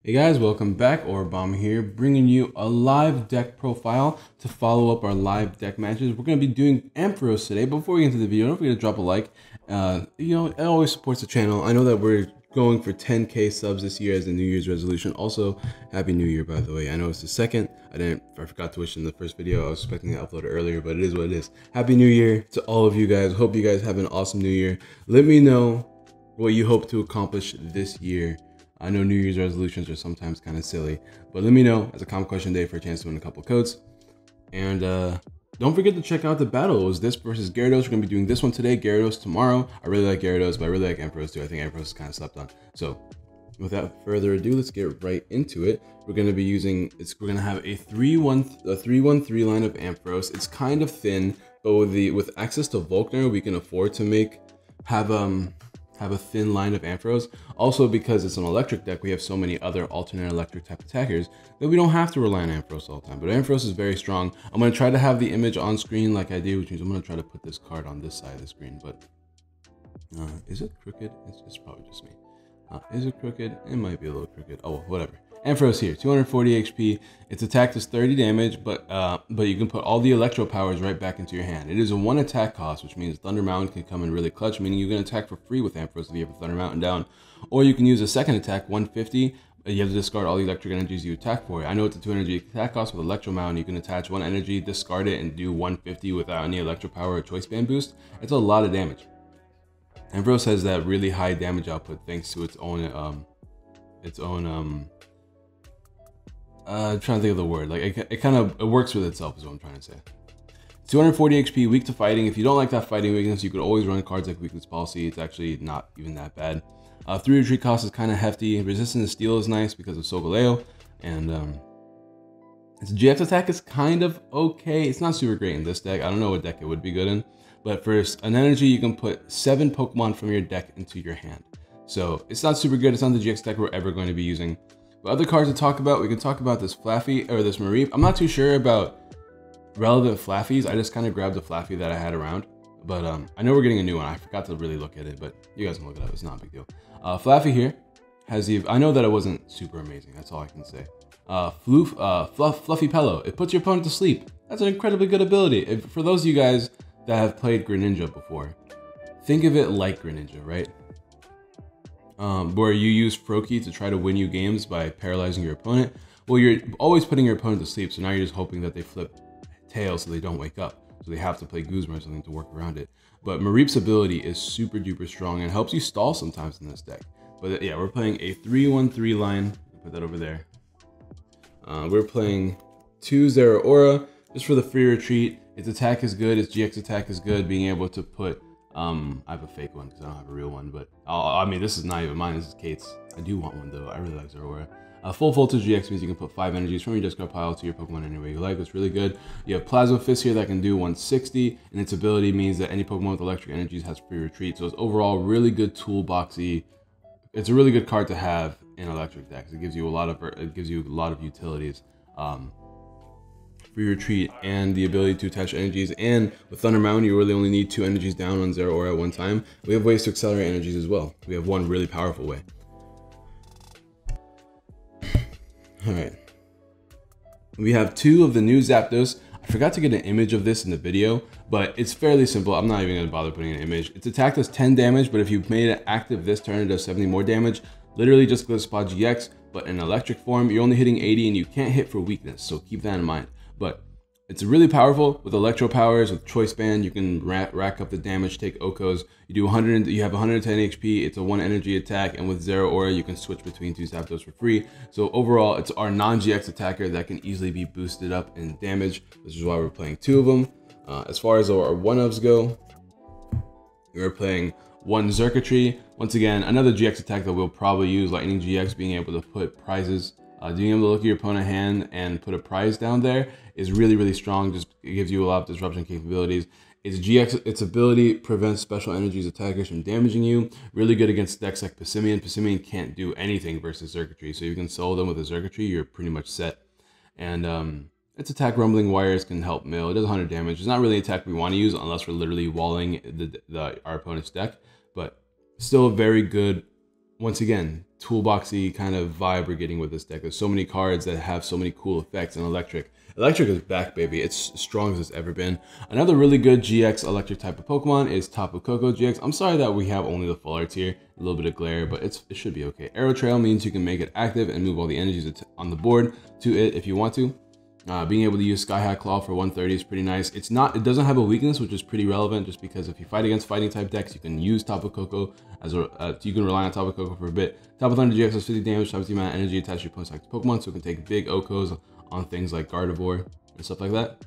Hey guys, welcome back. Orabomb here, bringing you a live deck profile to follow up our live deck matches. We're going to be doing Ampharos today. Before we get into the video, don't forget to drop a like. It always supports the channel. I know that we're going for 10K subs this year as a New Year's resolution. Also, Happy New Year, by the way. I know it's the second. I forgot to wish in the first video. I was expecting to upload it earlier, but it is what it is. Happy New Year to all of you guys. Hope you guys have an awesome New Year. Let me know what you hope to accomplish this year. I know New Year's resolutions are sometimes kind of silly, but let me know as a comment question day for a chance to win a couple codes. And don't forget to check out the battle. It was this versus Gyarados. We're going to be doing this one today, Gyarados tomorrow. I really like Gyarados, but I really like Ampharos too. I think Ampharos is kind of slept on. So without further ado, let's get right into it. We're going to be using, we're going to have a 3-1-3 line of Ampharos. It's kind of thin, but with access to Volkner, we can afford to have a thin line of Ampharos. Also, because it's an electric deck, we have so many other alternate electric type attackers that we don't have to rely on Ampharos all the time. But Ampharos is very strong. I'm going to try to have the image on screen like I do, which means I'm going to try to put this card on this side of the screen. But is it crooked? It's probably just me. Is it crooked? It might be a little crooked. Oh, whatever. Ampharos here, 240 HP. Its attack does 30 damage, but you can put all the electro powers right back into your hand. It is a 1 attack cost, which means Thunder Mountain can come in really clutch, meaning you can attack for free with Ampharos if you have a Thunder Mountain down. Or you can use a second attack, 150, but you have to discard all the electric energies you attack for. I know it's a 2 energy attack cost. With Electro Mountain, you can attach 1 energy, discard it, and do 150 without any electro power or choice band boost. It's a lot of damage. Ampharos has that really high damage output thanks to its own I'm trying to think of the word. Like it works with itself is what I'm trying to say. 240 HP, weak to fighting. If you don't like that fighting weakness, you could always run cards like Weakness Policy. It's actually not even that bad. 3 retreat cost is kind of hefty. Resistance to Steel is nice because of Solgaleo. And its GX attack is kind of okay. It's not super great in this deck. I don't know what deck it would be good in. But for an energy, you can put 7 Pokemon from your deck into your hand. So it's not super good. It's not the GX deck we're ever going to be using. But other cards to talk about, we can talk about this Flaaffy, or this Mareep. I'm not too sure about relevant Flaaffys. I just kind of grabbed the Flaaffy that I had around. But I know we're getting a new one. I forgot to really look at it, but you guys can look it up. It's not a big deal. Flaaffy here has the, I know that it wasn't super amazing. That's all I can say. Fluffy Pillow. It puts your opponent to sleep. That's an incredibly good ability. For those of you guys that have played Greninja before, think of it like Greninja, right? Where you use Froakie to try to win you games by paralyzing your opponent. Well, you're always putting your opponent to sleep, so now you're just hoping that they flip tails so they don't wake up. So they have to play Guzma or something to work around it. But Mareep's ability is super duper strong and helps you stall sometimes in this deck. But yeah, we're playing a 3-1-3 line. Put that over there. We're playing 2 Zeraora just for the free retreat. Its attack is good, its GX attack is good, being able to put I have a fake one because I don't have a real one, but I mean, this is not even mine, this is Kate's. I do want one though, I really like Zeraora. Full Voltage GX means you can put 5 energies from your discard pile to your Pokemon any way you like. It's really good. You have Plasma Fist here that can do 160, and its ability means that any Pokemon with electric energies has free retreat. So it's overall really good toolboxy. It's a really good card to have in electric decks. It gives you a lot of utilities. Free retreat and the ability to attach energies, and with Thunder Mountain you really only need 2 energies down on Zeraora at one time. We have ways to accelerate energies as well. We have one really powerful way. Alright. We have 2 of the new Zapdos. I forgot to get an image of this in the video, but it's fairly simple. I'm not even going to bother putting an image. Its attack does 10 damage, but if you made it active this turn, it does 70 more damage. Literally just Glitchxcity GX, but in electric form. You're only hitting 80 and you can't hit for weakness, so keep that in mind. But it's really powerful with electro powers, with choice band. You can rack up the damage, take Okos. You have 110 HP. It's a 1 energy attack, and with Zeraora you can switch between 2 Zapdos for free. So overall, it's our non-GX attacker that can easily be boosted up in damage. This is why we're playing 2 of them. As far as our 1-ofs go, we're playing 1 Xurkitree. Once again, another GX attack that we'll probably use, Lightning GX, being able to put prizes. Being able to look at your opponent's hand and put a prize down there is really, really strong. Just it gives you a lot of disruption capabilities. Its GX, its ability prevents special energies attackers from damaging you. Really good against decks like Passimian. Passimian can't do anything versus Xurkitree, so you can solo them with a Xurkitree, you're pretty much set. And its attack Rumbling Wires can help mill. It does 100 damage. It's not really an attack we want to use unless we're literally walling our opponent's deck, but still very good. Once again, toolboxy kind of vibe we're getting with this deck. There's so many cards that have so many cool effects, and Electric is back, baby. It's as strong as it's ever been. Another really good GX electric type of Pokemon is Tapu Koko GX. I'm sorry that we have only the full arts here, a little bit of glare, but it should be okay. Arrow Trail means you can make it active and move all the energies on the board to it if you want to. Being able to use Sky High Claw for 130 is pretty nice. It doesn't have a weakness, which is pretty relevant, just because if you fight against fighting type decks, you can use Tapu Koko you can rely on Tapu Koko for a bit. Tapu Thunder GX has 50 damage, times the amount of energy attached to your opponent's active Pokemon, so it can take big OHKOs on things like Gardevoir and stuff like that.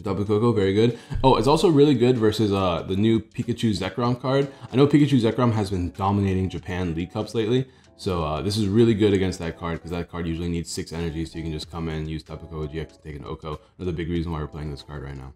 Tapu Koko, very good. Oh, it's also really good versus the new Pikachu Zekrom card. I know Pikachu Zekrom has been dominating Japan League Cups lately, so this is really good against that card, because that card usually needs 6 energy, so you can just come in and use Tapu Koko GX to take an OHKO. Another big reason why we're playing this card right now.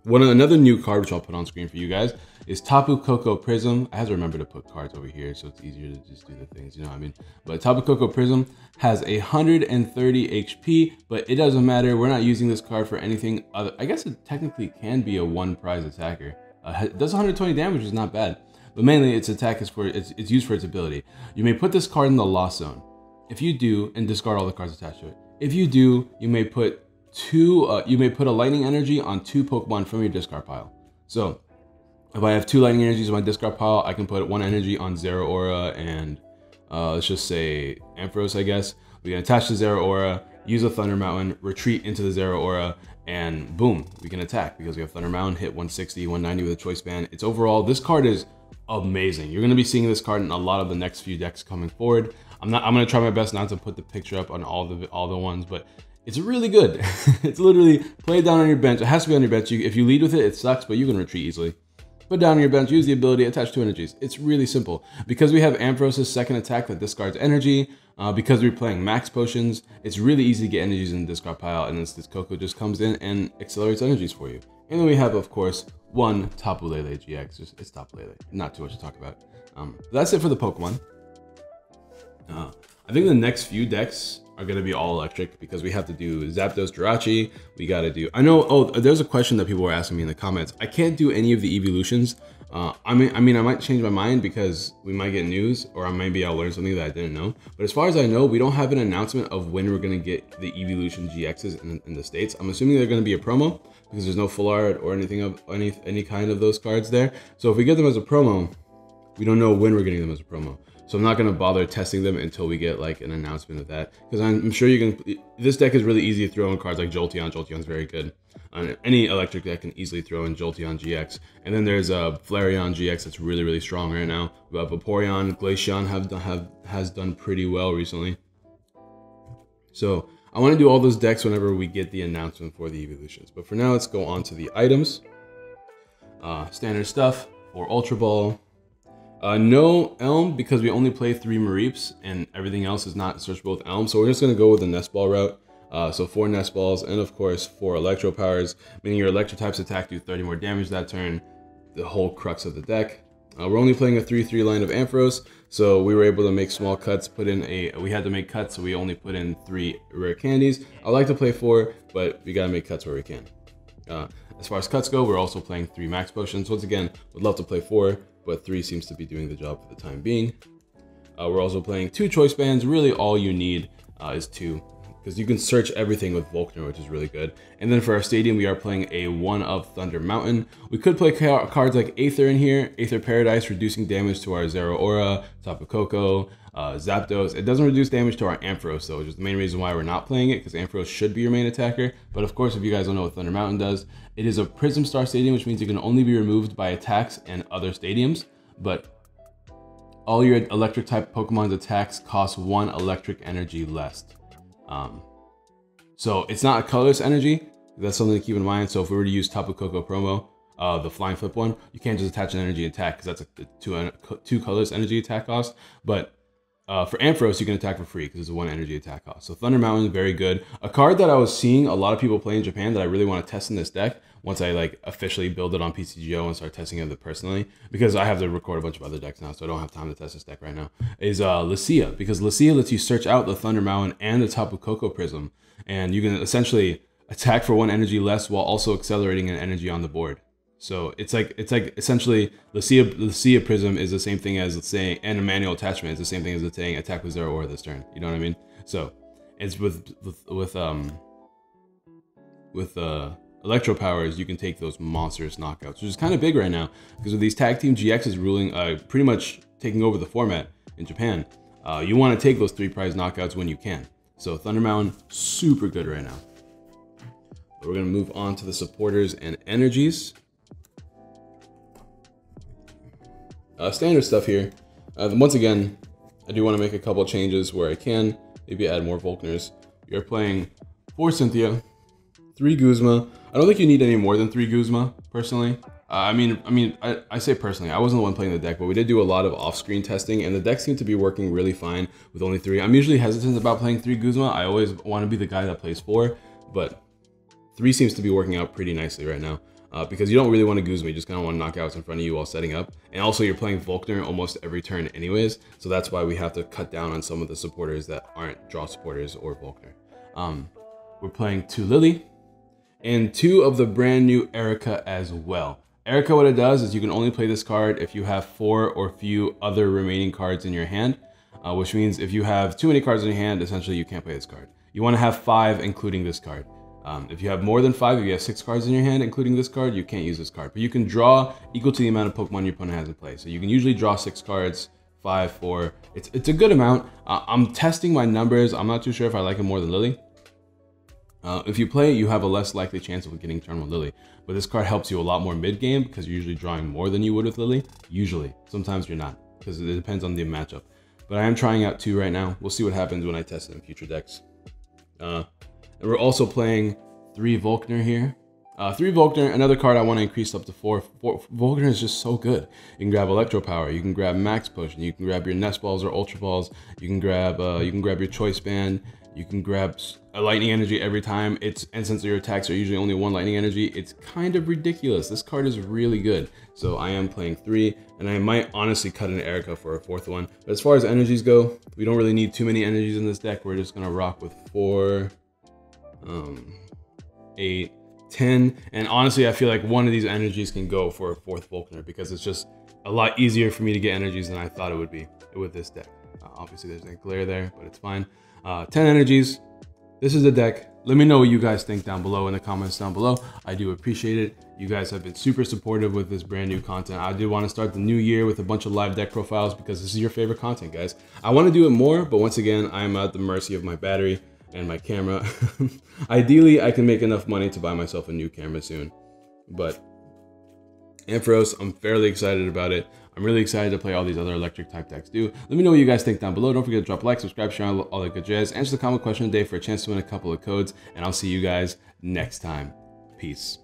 Another new card, which I'll put on screen for you guys, is Tapu Koko Prism. I have to remember to put cards over here, so it's easier to just do the things, you know what I mean? But Tapu Koko Prism has 130 HP, but it doesn't matter. We're not using this card for anything other. I guess it technically can be a one prize attacker. It does 120 damage, which is not bad. But mainly its attack is it's used for its ability. You may put this card in the Lost Zone. If you do, and discard all the cards attached to it. If you do, you may put a lightning energy on 2 Pokemon from your discard pile. So if I have 2 lightning energies in my discard pile, I can put 1 energy on Zeraora and let's just say Ampharos, I guess. We can attach to Zeraora, use a Thunder Mountain, retreat into the Zeraora, and boom, we can attack because we have Thunder Mountain, hit 160, 190 with a Choice Band. It's overall, this card is amazing. You're gonna be seeing this card in a lot of the next few decks coming forward. I'm gonna try my best not to put the picture up on all the ones, but it's really good. It's literally play it down on your bench. It has to be on your bench. If you lead with it, it sucks, but you can retreat easily. Put it down on your bench, use the ability, attach 2 energies. It's really simple. Because we have Ampharos' second attack that discards energy, because we're playing max potions, it's really easy to get energies in the discard pile, and this Koko just comes in and accelerates energies for you. And then we have, of course, one Tapu Lele GX. It's Tapu Lele, not too much to talk about. That's it for the Pokemon. I think the next few decks are going to be all electric, because we have to do Zapdos Jirachi. We got to do, I know, oh, there's a question that people were asking me in the comments. I can't do any of the evolutions. I mean, I might change my mind because we might get news, or maybe I'll learn something that I didn't know. But as far as I know, we don't have an announcement of when we're going to get the Evolution GXs in the States. I'm assuming they're going to be a promo, because there's no full art or anything of any kind of those cards there. So if we get them as a promo, we don't know when we're getting them as a promo. So I'm not going to bother testing them until we get like an announcement of that, because I'm sure you can. This deck is really easy to throw in cards like Jolteon. Jolteon's very good. Any electric deck can easily throw in Jolteon GX. And then there's a Flareon GX that's really strong right now. Vaporeon, Glaceon has done pretty well recently. So I want to do all those decks whenever we get the announcement for the evolutions. But for now, let's go on to the items. Standard stuff for Ultra Ball. No Elm, because we only play 3 Mareeps and everything else is not searchable with Elm. So we're just going to go with the Nest Ball route. So 4 Nest Balls, and of course 4 Electro Powers, meaning your Electro types attack do 30 more damage that turn. The whole crux of the deck. We're only playing a 3/3 line of Ampharos, so we were able to make small cuts. We had to make cuts, so we only put in 3 rare candies. I like to play 4, but we gotta make cuts where we can. As far as cuts go, we're also playing 3 max potions. Once again, would love to play 4, but 3 seems to be doing the job for the time being. We're also playing 2 choice bands. Really all you need is 2, because you can search everything with Volkner, which is really good. And then for our stadium, we are playing a 1 of Thunder Mountain. We could play cards like Aether in here, Aether Paradise, reducing damage to our Zeraora, Tapu Koko, Zapdos. It doesn't reduce damage to our Ampharos though, which is the main reason why we're not playing it, because Ampharos should be your main attacker. But of course, if you guys don't know what Thunder Mountain does, it is a Prism Star Stadium, which means it can only be removed by attacks and other stadiums. But all your electric type Pokemon's attacks cost 1 electric energy less. So it's not a colorless energy. That's something to keep in mind. So if we were to use Tapu Koko promo, the flying flip one, you can't just attach an energy attack, because that's a 2 colorless energy attack cost. But for Ampharos, you can attack for free because it's a 1 energy attack cost. So Thunder Mountain is very good. A card that I was seeing a lot of people play in Japan that I really want to test in this deck, once I like officially build it on PCGO and start testing it personally, because I have to record a bunch of other decks now, so I don't have time to test this deck right now, is Lucia, because Lucia lets you search out the Thunder Mountain and the Tapu Koko Prism, and you can essentially attack for 1 energy less while also accelerating an energy on the board. So it's like essentially Lucia Prism is the same thing as, let's say, and a manual attachment is the same thing as let's saying attack with Zeraora this turn. You know what I mean? So it's with Electro Powers, you can take those monstrous knockouts, which is kind of big right now because with these tag team GXs ruling, pretty much taking over the format in Japan. You want to take those 3 prize knockouts when you can. So Thunder Mountain, super good right now. But we're gonna move on to the supporters and energies. Standard stuff here. Once again, I do want to make a couple changes where I can. Maybe add more Volkners. You're playing 4 Cynthia, 3 Guzma. I don't think you need any more than 3 Guzma, personally. I say personally, I wasn't the one playing the deck, but we did do a lot of off-screen testing, and the deck seemed to be working really fine with only 3. I'm usually hesitant about playing 3 Guzma. I always want to be the guy that plays 4, but 3 seems to be working out pretty nicely right now. Because you don't really want to Guzma, you just kind of want to knock outs in front of you while setting up. And also you're playing Volkner almost every turn anyways, so that's why we have to cut down on some of the supporters that aren't draw supporters or Volkner. We're playing 2 Lily, and 2 of the brand new Erica as well. Erica, what it does is you can only play this card if you have 4 or few other remaining cards in your hand, which means if you have too many cards in your hand, essentially you can't play this card. You want to have 5, including this card. If you have more than 5, if you have 6 cards in your hand, including this card, you can't use this card. But you can draw equal to the amount of Pokemon your opponent has in play. So you can usually draw 6 cards, 5, 4. It's a good amount. I'm testing my numbers. I'm not too sure if I like it more than Lily. If you play it, you have a less likely chance of getting turned with Lily. But this card helps you a lot more mid-game because you're usually drawing more than you would with Lily. Usually. Sometimes you're not because it depends on the matchup. But I am trying out 2 right now. We'll see what happens when I test it in future decks. And we're also playing 3 Volkner here. 3 Volkner, another card I want to increase up to 4. Volkner is just so good. You can grab Electro Power, you can grab Max Potion, you can grab your Nest Balls or Ultra Balls, you can grab your Choice Band, you can grab a Lightning Energy every time. And since your attacks are usually only 1 Lightning Energy, it's kind of ridiculous. This card is really good. So I am playing 3, and I might honestly cut an Erica for a 4th one. But as far as energies go, we don't really need too many energies in this deck. We're just gonna rock with 4, 8, 10, and honestly I feel like one of these energies can go for a 4th Volkner because it's just a lot easier for me to get energies than I thought it would be with this deck. Obviously there's a glare there, but it's fine. 10 energies. This is the deck. Let me know what you guys think down below in the comments down below. I do appreciate it. You guys have been super supportive with this brand new content. I did want to start the new year with a bunch of live deck profiles because this is your favorite content, guys. I want to do it more, but once again, I am at the mercy of my battery and my camera. Ideally, I can make enough money to buy myself a new camera soon. But Ampharos, I'm fairly excited about it. I'm really excited to play all these other electric type decks too. Let me know what you guys think down below. Don't forget to drop a like, subscribe, share, all that good jazz. Answer the comment question of the day for a chance to win a couple of codes, and I'll see you guys next time. Peace.